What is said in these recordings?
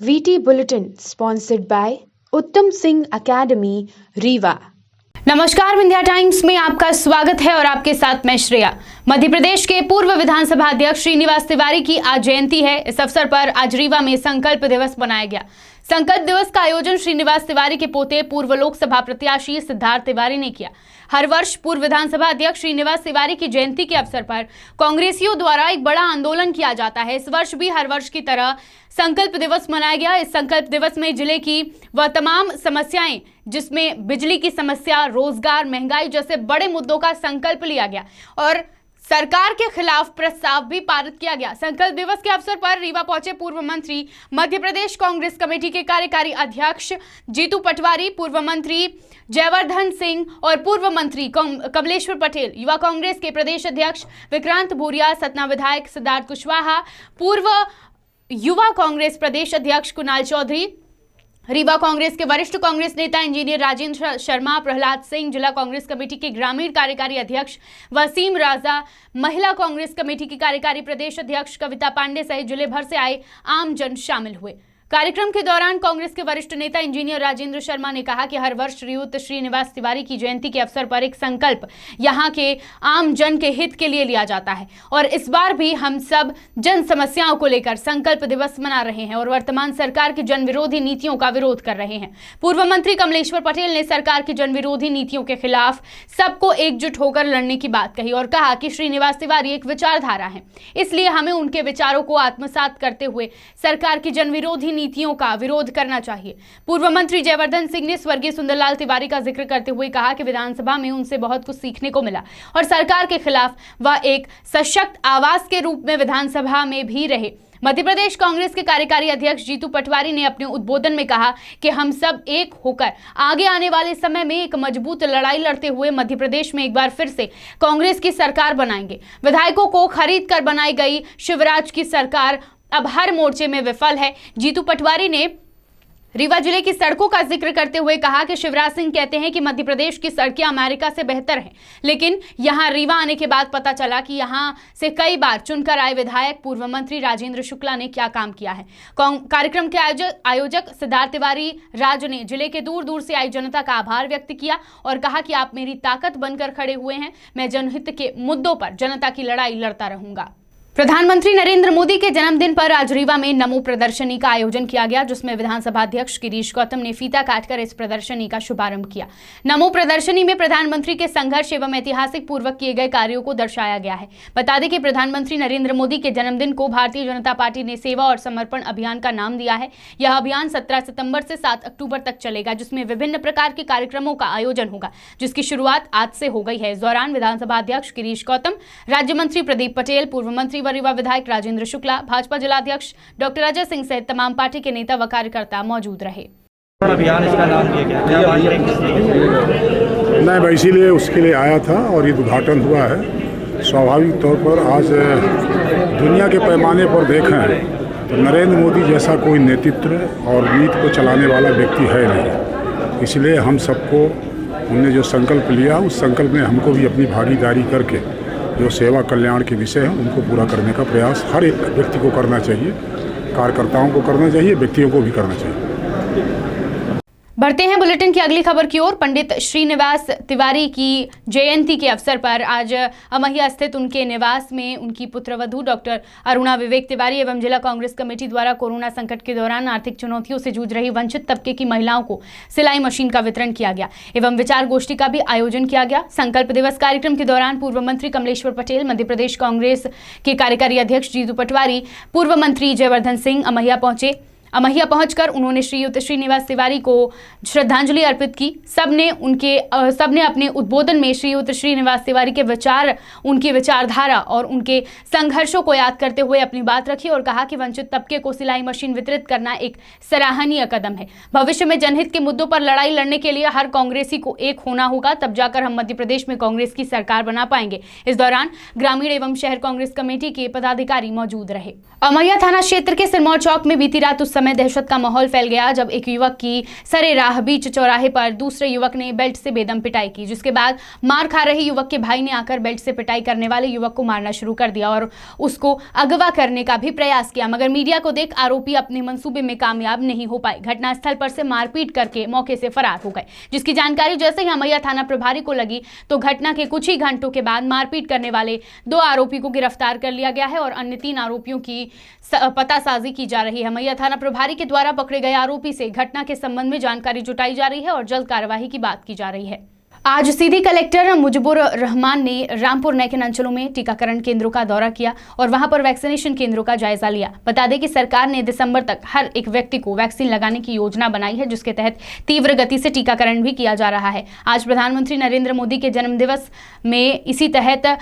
VT Bulletin sponsored by उत्तम Singh academy Rewa. नमस्कार, Vindhya times में आपका स्वागत है और आपके साथ मैं श्रेया। मध्य प्रदेश के पूर्व विधानसभा अध्यक्ष श्रीनिवास तिवारी की आज जयंती है। इस अवसर पर आज रीवा में संकल्प दिवस मनाया गया। संकल्प दिवस का आयोजन श्रीनिवास तिवारी के पोते पूर्व लोकसभा प्रत्याशी सिद्धार्थ तिवारी ने किया। हर वर्ष पूर्व विधानसभा अध्यक्ष श्रीनिवास तिवारी की जयंती के अवसर पर कांग्रेसियों द्वारा एक बड़ा आंदोलन किया जाता है। इस वर्ष भी हर वर्ष की तरह संकल्प दिवस मनाया गया। इस संकल्प दिवस में जिले की वह तमाम समस्याएं, जिसमें बिजली की समस्या, रोजगार, महंगाई जैसे बड़े मुद्दों का संकल्प लिया गया और सरकार के खिलाफ प्रस्ताव भी पारित किया गया। संकल्प दिवस के अवसर पर रीवा पहुंचे पूर्व मंत्री, मध्य प्रदेश कांग्रेस कमेटी के कार्यकारी अध्यक्ष जीतू पटवारी, पूर्व मंत्री जयवर्धन सिंह और पूर्व मंत्री कमलेश्वर पटेल, युवा कांग्रेस के प्रदेश अध्यक्ष विक्रांत भूरिया, सतना विधायक सिद्धार्थ कुशवाहा, पूर्व युवा कांग्रेस प्रदेश अध्यक्ष कुणाल चौधरी, रीवा कांग्रेस के वरिष्ठ कांग्रेस नेता इंजीनियर राजेंद्र शर्मा, प्रहलाद सिंह, जिला कांग्रेस कमेटी के ग्रामीण कार्यकारी अध्यक्ष वसीम राजा, महिला कांग्रेस कमेटी की कार्यकारी प्रदेश अध्यक्ष कविता पांडे सहित जिले भर से आए आम जन शामिल हुए। कार्यक्रम के दौरान कांग्रेस के वरिष्ठ नेता इंजीनियर राजेंद्र शर्मा ने कहा कि हर वर्ष श्रीयुत श्रीनिवास तिवारी की जयंती के अवसर पर एक संकल्प यहां के आम जन के हित के लिए लिया जाता है और इस बार भी हम सब जन समस्याओं को लेकर संकल्प दिवस मना रहे हैं और वर्तमान सरकार की जन विरोधी नीतियों का विरोध कर रहे हैं। पूर्व मंत्री कमलेश्वर पटेल ने सरकार की जन विरोधी नीतियों के खिलाफ सबको एकजुट होकर लड़ने की बात कही और कहा कि श्रीनिवास तिवारी एक विचारधारा है, इसलिए हमें उनके विचारों को आत्मसात करते हुए सरकार की जन विरोधी नीतियों का विरोध करना चाहिए। पूर्व मंत्री जयवर्धन सिंह ने स्वर्गीय सुंदरलाल तिवारी का जिक्र करते हुए कहा कि विधानसभा में उनसे बहुत कुछ सीखने को मिला और सरकार के खिलाफ वह एक सशक्त आवाज के रूप में विधानसभा में भी रहे। मध्य प्रदेश कांग्रेस के कार्यकारी अध्यक्ष जीतू पटवारी ने अपने उद्बोधन में कहा कि हम सब एक होकर आगे आने वाले समय में एक मजबूत लड़ाई लड़ते हुए मध्य प्रदेश में एक बार फिर से कांग्रेस की सरकार बनाएंगे। विधायकों को खरीद कर बनाई गई शिवराज की सरकार अब हर मोर्चे में विफल है। जीतू पटवारी ने रीवा जिले की सड़कों का जिक्र करते हुए कहा कि शिवराज सिंह कहते हैं कि मध्य प्रदेश की सड़कें अमेरिका से बेहतर हैं, लेकिन यहां रीवा आने के बाद पता चला कि यहां से कई बार चुनकर आए विधायक पूर्व मंत्री राजेंद्र शुक्ला ने क्या काम किया है। कार्यक्रम के आयोजक सिद्धार्थ तिवारी राज ने जिले के दूर दूर से आई जनता का आभार व्यक्त किया और कहा कि आप मेरी ताकत बनकर खड़े हुए हैं, मैं जनहित के मुद्दों पर जनता की लड़ाई लड़ता रहूंगा। प्रधानमंत्री नरेंद्र मोदी के जन्मदिन पर आज रीवा में नमो प्रदर्शनी का आयोजन किया गया, जिसमें विधानसभा अध्यक्ष गिरीश गौतम ने फीता काटकर इस प्रदर्शनी का शुभारंभ किया। नमो प्रदर्शनी में प्रधानमंत्री के संघर्ष एवं ऐतिहासिक पूर्वक किए गए कार्यों को दर्शाया गया है। बता दें कि प्रधानमंत्री नरेंद्र मोदी के जन्मदिन को भारतीय जनता पार्टी ने सेवा और समर्पण अभियान का नाम दिया है। यह अभियान 17 सितंबर से 7 अक्टूबर तक चलेगा, जिसमें विभिन्न प्रकार के कार्यक्रमों का आयोजन होगा, जिसकी शुरुआत आज से हो गई है। इस दौरान विधानसभा अध्यक्ष गिरीश गौतम, राज्य मंत्री प्रदीप पटेल, पूर्व मंत्री व रीवा विधायक राजेंद्र शुक्ला, भाजपा जिलाध्यक्ष डॉक्टर अजय सिंह सहित तमाम पार्टी के नेता व कार्यकर्ता मौजूद रहे। अभियान इसका नाम दिया गया, मैं इसीलिए उसके लिए आया था और ये उद्घाटन हुआ है। स्वाभाविक तौर पर आज दुनिया के पैमाने पर देखें तो नरेंद्र मोदी जैसा कोई नेतृत्व और नीति को चलाने वाला व्यक्ति है नहीं, इसलिए हम सबको उनने जो संकल्प लिया उस संकल्प में हमको भी अपनी भागीदारी करके जो सेवा कल्याण के विषय हैं उनको पूरा करने का प्रयास हर एक व्यक्ति को करना चाहिए, कार्यकर्ताओं को करना चाहिए, व्यक्तियों को भी करना चाहिए। बढ़ते हैं बुलेटिन की अगली खबर की ओर। पंडित श्रीनिवास तिवारी की जयंती के अवसर पर आज अमहिया स्थित उनके निवास में उनकी पुत्रवधू डॉक्टर अरुणा विवेक तिवारी एवं जिला कांग्रेस कमेटी द्वारा कोरोना संकट के दौरान आर्थिक चुनौतियों से जूझ रही वंचित तबके की महिलाओं को सिलाई मशीन का वितरण किया गया एवं विचार गोष्ठी का भी आयोजन किया गया। संकल्प दिवस कार्यक्रम के दौरान पूर्व मंत्री कमलेश्वर पटेल, मध्य प्रदेश कांग्रेस के कार्यकारी अध्यक्ष जीतू पटवारी, पूर्व मंत्री जयवर्धन सिंह अमहिया पहुंचे। अमहिया पहुंचकर उन्होंने श्रीयुत श्रीनिवास तिवारी को श्रद्धांजलि अर्पित की। सबने अपने उद्बोधन में श्रीयुत श्रीनिवास तिवारी के विचार, उनकी विचारधारा और उनके संघर्षों को याद करते हुए अपनी बात रखी और कहा कि वंचित तबके को सिलाई मशीन वितरित करना एक सराहनीय कदम है। भविष्य में जनहित के मुद्दों पर लड़ाई लड़ने के लिए हर कांग्रेसी को एक होना होगा, तब जाकर हम मध्य प्रदेश में कांग्रेस की सरकार बना पाएंगे। इस दौरान ग्रामीण एवं शहर कांग्रेस कमेटी के पदाधिकारी मौजूद रहे। अमहिया थाना क्षेत्र के सिरमौर चौक में बीती रात उस समय दहशत का माहौल फैल गया जब एक युवक की सरेराह बीच चौराहे पर दूसरे युवक ने बेल्ट से बेदम पिटाई की, जिसके बाद मार खा रहे युवक के भाई ने आकर बेल्ट से पिटाई करने वाले युवक को मारना शुरू कर दिया और उसको अगवा करने का भी प्रयास किया, मगर मीडिया को देख आरोपी अपने मंसूबे में कामयाब नहीं हो पाए। घटनास्थल पर से मारपीट करके मौके से फरार हो गए, जिसकी जानकारी जैसे ही अमैया थाना प्रभारी को लगी तो घटना के कुछ ही घंटों के बाद मारपीट करने वाले 2 आरोपी को गिरफ्तार कर लिया गया है और अन्य 3 आरोपियों की पतासाजी की जा रही है। अमैया थाना प्रभारी के द्वारा पकड़े गए आरोपी से घटना के संबंध में जानकारी जुटाई जा रही है और जल्द कार्यवाही की बात की जा रही है। आज सीधी कलेक्टर मुजबुर रहमान ने रामपुर नैकिन अंचलों में टीकाकरण केंद्रों का दौरा किया और वहां पर वैक्सीनेशन केंद्रों का जायजा लिया। बता दें कि सरकार ने दिसंबर तक हर एक व्यक्ति को वैक्सीन लगाने की योजना बनाई है, जिसके तहत तीव्र गति से टीकाकरण भी किया जा रहा है। आज प्रधानमंत्री नरेंद्र मोदी के जन्मदिवस में इसी तहत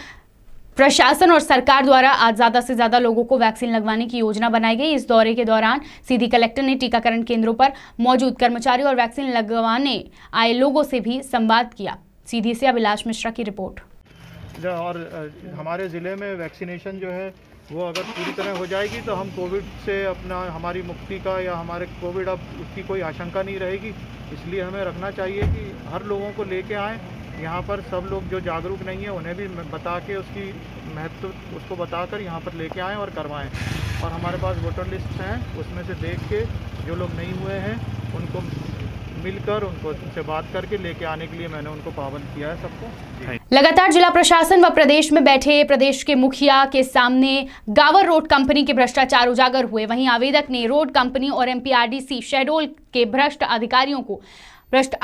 प्रशासन और सरकार द्वारा आज ज़्यादा से ज़्यादा लोगों को वैक्सीन लगवाने की योजना बनाई गई। इस दौरे के दौरान सीधी कलेक्टर ने टीकाकरण केंद्रों पर मौजूद कर्मचारियों और वैक्सीन लगवाने आए लोगों से भी संवाद किया। सीधी से अभिलाष मिश्रा की रिपोर्ट। और हमारे ज़िले में वैक्सीनेशन जो है वो अगर पूरी तरह हो जाएगी तो हम कोविड से हमारी मुक्ति का या हमारे कोविड अब उसकी कोई आशंका नहीं रहेगी। इसलिए हमें रखना चाहिए कि हर लोगों को लेके आएँ यहाँ पर। सब लोग जो जागरूक नहीं है उन्हें भी बता के उसकी महत्व उसको बताकर यहाँ पर लेके आएँ और करवाएं। और हमारे पास वोटर लिस्ट हैं, उसमें से देख के जो लोग नहीं हुए हैं उनको मिलकर उनसे बात करके लेके आने के लिए मैंने उनको पाबंद किया है सबको। लगातार जिला प्रशासन व प्रदेश में बैठे प्रदेश के मुखिया के सामने गावर रोड कंपनी के भ्रष्टाचार उजागर हुए। वहीं आवेदक ने रोड कंपनी और एमपीआरडीसी शहडोल के भ्रष्ट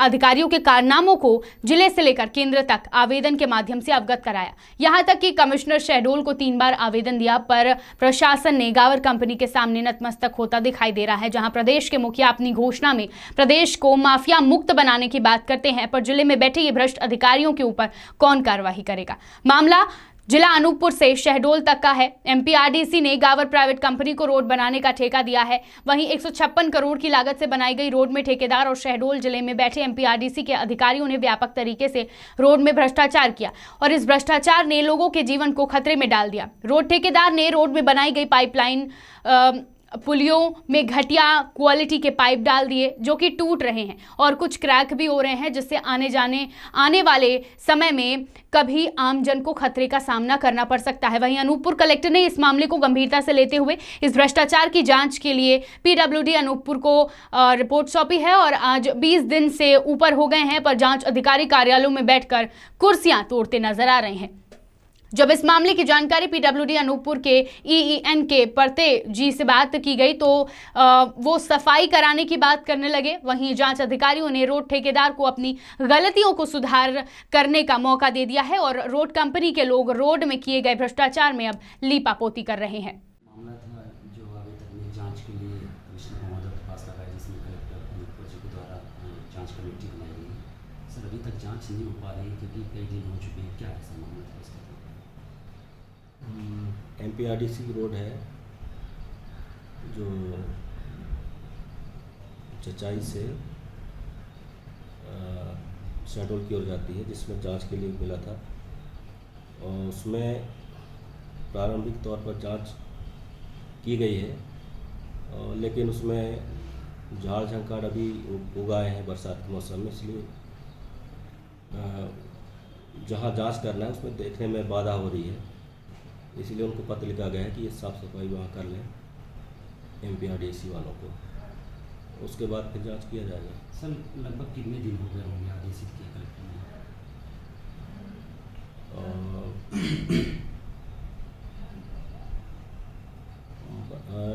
अधिकारियों के कारनामों को जिले से लेकर केंद्र तक आवेदन के माध्यम से अवगत कराया। यहां तक कि कमिश्नर शहडोल को 3 बार आवेदन दिया, पर प्रशासन ने गावर कंपनी के सामने नतमस्तक होता दिखाई दे रहा है। जहां प्रदेश के मुखिया अपनी घोषणा में प्रदेश को माफिया मुक्त बनाने की बात करते हैं, पर जिले में बैठे ये भ्रष्ट अधिकारियों के ऊपर कौन कार्रवाई करेगा। मामला जिला अनूपपुर से शहडोल तक का है। एमपीआरडीसी ने गावर प्राइवेट कंपनी को रोड बनाने का ठेका दिया है। वहीं 156 करोड़ की लागत से बनाई गई रोड में ठेकेदार और शहडोल जिले में बैठे एमपीआरडीसी के अधिकारियों ने व्यापक तरीके से रोड में भ्रष्टाचार किया और इस भ्रष्टाचार ने लोगों के जीवन को खतरे में डाल दिया। रोड ठेकेदार ने रोड में बनाई गई पाइपलाइन पुलियों में घटिया क्वालिटी के पाइप डाल दिए जो कि टूट रहे हैं और कुछ क्रैक भी हो रहे हैं, जिससे आने वाले समय में कभी आमजन को खतरे का सामना करना पड़ सकता है। वहीं अनूपपुर कलेक्टर ने इस मामले को गंभीरता से लेते हुए इस भ्रष्टाचार की जांच के लिए पीडब्ल्यूडी अनूपपुर को रिपोर्ट सौंपी है और आज 20 दिन से ऊपर हो गए हैं, पर जांच अधिकारी कार्यालयों में बैठकर कुर्सियां तोड़ते नजर आ रहे हैं। जब इस मामले की जानकारी पीडब्ल्यूडी अनूपपुर के ईईएन के परते जी से बात की गई तो वो सफाई कराने की बात करने लगे। वहीं जांच अधिकारियों ने रोड ठेकेदार को अपनी गलतियों को सुधार करने का मौका दे दिया है और रोड कंपनी के लोग रोड में किए गए भ्रष्टाचार में अब लीपापोती कर रहे हैं। मामला था जो आवेदक ने जांच के लिए कमिश्नर महोदय के पास लगाया, जिसमें कलेक्टर अनूपपुर जी के द्वारा जांच कमेटी बनाई गई। सर अभी तक जांच नहीं हो पा रही क्योंकि कई दिन हो चुके हैं, क्या ऐसा मामला था इसका? एमपीआरडीसी की रोड है जो चचाई से शहडोल की ओर जाती है, जिसमें जांच के लिए मिला था और उसमें प्रारंभिक तौर पर जांच की गई है लेकिन उसमें झाड़ झंकार अभी उगाए हैं बरसात के मौसम में, इसलिए जहां जांच करना है उसमें देखने में बाधा हो रही है। इसलिए उनको पत्र लिखा गया है कि ये साफ़ सफाई वहाँ कर लें एमपीआरडीसी वालों को, उसके बाद फिर जांच किया जाएगा। सर लगभग कितने दिन हो गए होंगे आदेशित किए कलेक्टर ने?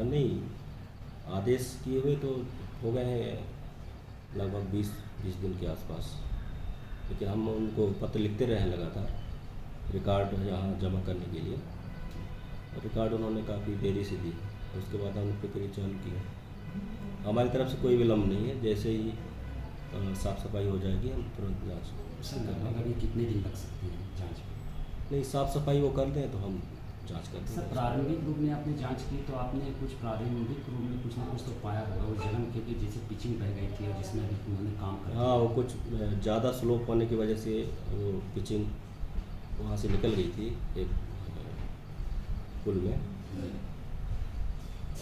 नहीं, आदेश किए हुए तो हो गए हैं लगभग 20 दिन के आसपास, लेकिन हम उनको पत्र लिखते रहे लगातार रिकॉर्ड यहाँ जमा करने के लिए। रिकॉर्ड उन्होंने काफ़ी देरी से दी, उसके बाद हमने प्रक्रिया चालू की है। हमारी तरफ से कोई विलम्ब नहीं है, जैसे ही साफ़ सफाई हो जाएगी हम तुरंत जाँच। सर लगभग अभी कितने दिन लग सकते हैं जांच में? नहीं, साफ़ सफाई वो कर दें तो हम जांच करते हैं। सर प्रारंभिक रूप में आपने जांच की तो आपने कुछ प्रारंभिक रूप में कुछ ना कुछ तो पाया होगा वो जगह, क्योंकि जैसे पिचिंग बह गई थी और जिसमें अभी उन्होंने काम किया। हाँ, वो कुछ ज़्यादा स्लोप होने की वजह से वो पिचिंग वहाँ से निकल गई थी एक पुल में,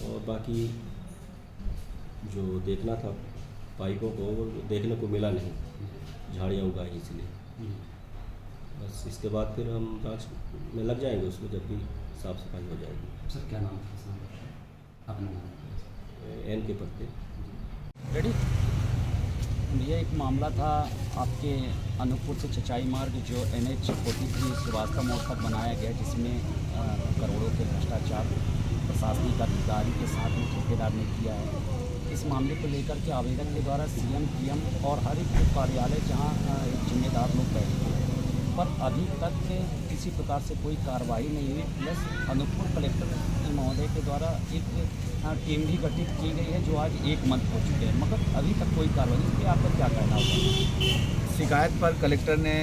और बाकी जो देखना था पाइपों को वो देखने को मिला नहीं, झाड़ियाँ उगाई इसलिए। बस इसके बाद फिर हम जांच में लग जाएंगे उसमें, जब भी साफ सफाई हो जाएगी। सर क्या नाम था सर? अपना नाम? एन के पत्ते। रेडी भैया, एक मामला था आपके अनूपपुर से चचाई मार्ग जो NH 43 श्रीवास्तव मोड़ पर बनाया गया, जिसमें करोड़ों के भ्रष्टाचार प्रशासनिक अधिकारी के साथ में ठेकेदार ने किया है। इस मामले को लेकर के आवेदक के द्वारा CM PM और हर एक कार्यालय जहां एक जिम्मेदार लोग बैठे हैं, पर अभी तक किसी प्रकार से कोई कार्रवाई नहीं हुई। प्लस अनूपपुर कलेक्टर महोदय के द्वारा एक टीम भी गठित की गई है जो आज 1 मंथ हो चुके हैं, मगर अभी तक कोई कार्रवाई। इस पर आपका क्या कहना होगा? शिकायत पर कलेक्टर ने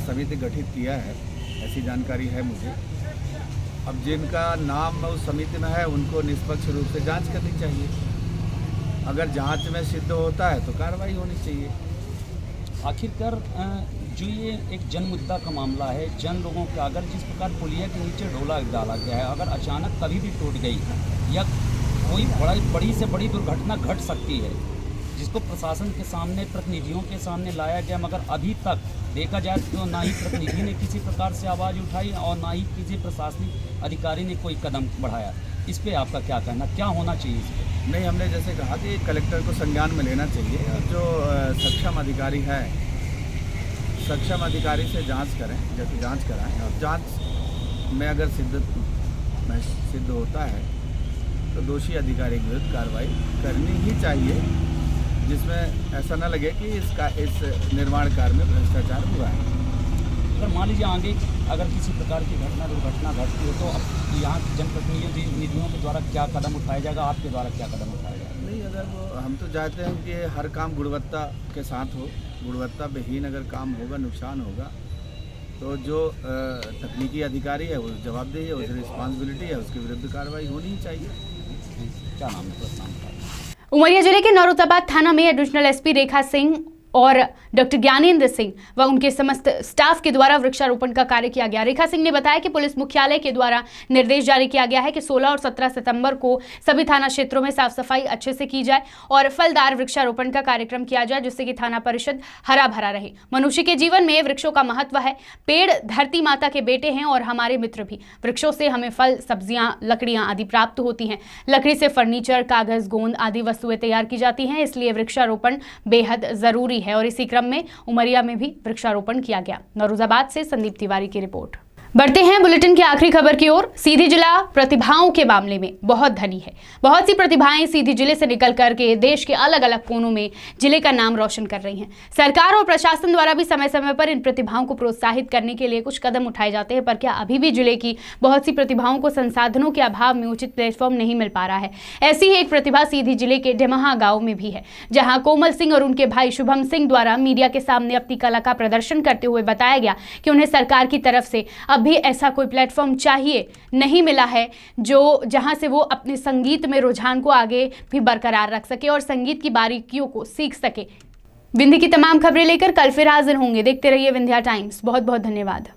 समिति गठित किया है, ऐसी जानकारी है मुझे। अब जिनका नाम उस समिति में है उनको निष्पक्ष रूप से जांच करनी चाहिए। अगर जांच में सिद्ध होता है तो कार्रवाई होनी चाहिए। आखिरकार जो ये एक जन मुद्दा का मामला है, जन लोगों का, अगर जिस प्रकार पुलिया के नीचे ढोला डाला गया है, अगर अचानक कभी भी टूट गई या कोई बड़ी से बड़ी दुर्घटना घट सकती है, जिसको प्रशासन के सामने, प्रतिनिधियों के सामने लाया गया, मगर अभी तक देखा जाए तो ना ही प्रतिनिधि ने किसी प्रकार से आवाज़ उठाई और ना ही किसी प्रशासनिक अधिकारी ने कोई कदम बढ़ाया। इस पर आपका क्या कहना, क्या होना चाहिए इस पर? नहीं, हमने जैसे कहा कि कलेक्टर को संज्ञान में लेना चाहिए और जो सक्षम अधिकारी है, सक्षम अधिकारी से जांच करें, जैसे जांच कराएं, और जांच में अगर सिद्ध होता है तो दोषी अधिकारी के विरुद्ध कार्रवाई करनी ही चाहिए, जिसमें ऐसा न लगे कि इस निर्माण कार्य में भ्रष्टाचार हुआ है। अगर मान लीजिए आगे अगर किसी प्रकार की दुर्घटना घटती है तो अब यहाँ जनप्रतिनिधियों के द्वारा क्या कदम उठाया जाएगा, आपके द्वारा क्या कदम उठाया जाएगा? नहीं, अगर हम तो चाहते हैं कि हर काम गुणवत्ता के साथ हो, गुणवत्ता विहीन अगर काम होगा, नुकसान होगा, तो जो तकनीकी अधिकारी है वो जवाबदेही है, उसकी रिस्पॉन्सिबिलिटी है, उसके विरुद्ध कार्रवाई होनी ही चाहिए। क्या नाम है? उमरिया जिले के नौरुताबाद थाना में एडिशनल SP रेखा सिंह और डॉक्टर ज्ञानेंद्र सिंह व उनके समस्त स्टाफ के द्वारा वृक्षारोपण का कार्य किया गया। रेखा सिंह ने बताया कि पुलिस मुख्यालय के द्वारा निर्देश जारी किया गया है कि 16 और 17 सितंबर को सभी थाना क्षेत्रों में साफ सफाई अच्छे से की जाए और फलदार वृक्षारोपण का कार्यक्रम किया जाए, जिससे कि थाना परिषद हरा भरा रहे। मनुष्य के जीवन में वृक्षों का महत्व है। पेड़ धरती माता के बेटे हैं और हमारे मित्र भी। वृक्षों से हमें फल, सब्जियां, लकड़ियां आदि प्राप्त होती हैं। लकड़ी से फर्नीचर, कागज, गोंद आदि वस्तुएं तैयार की जाती हैं, इसलिए वृक्षारोपण बेहद जरूरी है। और इसी क्रम में उमरिया में भी वृक्षारोपण किया गया। नौरोजाबाद से संदीप तिवारी की रिपोर्ट। बढ़ते हैं बुलेटिन की आखिरी खबर की ओर। सीधी जिला प्रतिभाओं के मामले में बहुत धनी है। बहुत सी प्रतिभाएं सीधी जिले से निकल करके देश के अलग अलग कोनों में जिले का नाम रोशन कर रही हैं। सरकार और प्रशासन द्वारा भी समय समय पर इन प्रतिभाओं को प्रोत्साहित करने के लिए कुछ कदम उठाए जाते हैं, पर क्या अभी भी जिले की बहुत सी प्रतिभाओं को संसाधनों के अभाव में उचित प्लेटफॉर्म नहीं मिल पा रहा है। ऐसी ही एक प्रतिभा सीधी जिले के डेमहा गाँव में भी है, जहाँ कोमल सिंह और उनके भाई शुभम सिंह द्वारा मीडिया के सामने अपनी कला का प्रदर्शन करते हुए बताया गया कि उन्हें सरकार की तरफ से अब भी ऐसा कोई प्लेटफॉर्म चाहिए, नहीं मिला है, जो जहां से वो अपने संगीत में रुझान को आगे भी बरकरार रख सके और संगीत की बारीकियों को सीख सके। विंध्य की तमाम खबरें लेकर कल फिर हाजिर होंगे। देखते रहिए विंध्या टाइम्स। बहुत बहुत धन्यवाद।